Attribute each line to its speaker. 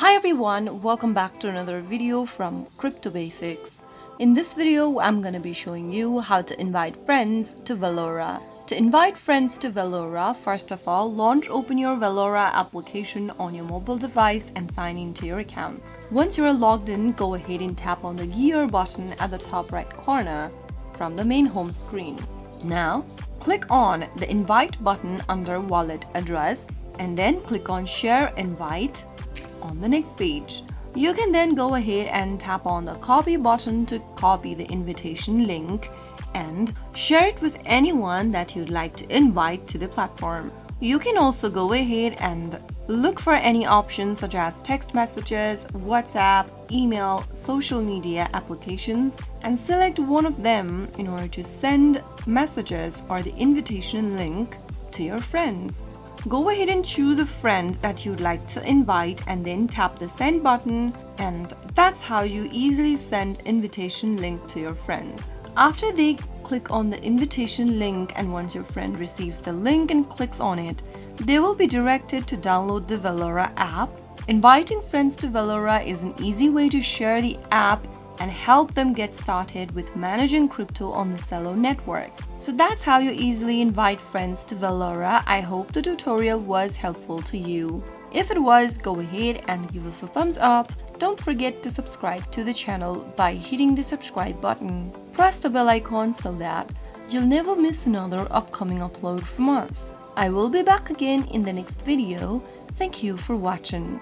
Speaker 1: Hi everyone, welcome back to another video from Crypto Basics. In this video, I'm going to be showing you how to invite friends to Valora. To invite friends to Valora, first of all, open your Valora application on your mobile device and sign into your account. Once you're logged in, go ahead and tap on the gear button at the top right corner from the main home screen. Now, click on the invite button under wallet address and then click on share invite on the next page. You can then go ahead and tap on the copy button to copy the invitation link and share it with anyone that you'd like to invite to the platform. You can also go ahead and look for any options such as text messages, WhatsApp, email, social media applications, and select one of them in order to send messages or the invitation link to your friends. Go ahead and choose a friend that you'd like to invite and then tap the send button, and that's how you easily send invitation link to your friends. After they click on the invitation link and once your friend receives the link and clicks on it, they will be directed to download the Valora app. Inviting friends to Valora is an easy way to share the app and help them get started with managing crypto on the Celo network. So that's how you easily invite friends to Valora. I hope the tutorial was helpful to you. If it was, go ahead and give us a thumbs up. Don't forget to subscribe to the channel by hitting the subscribe button. Press the bell icon so that you'll never miss another upcoming upload from us. I will be back again in the next video. Thank you for watching.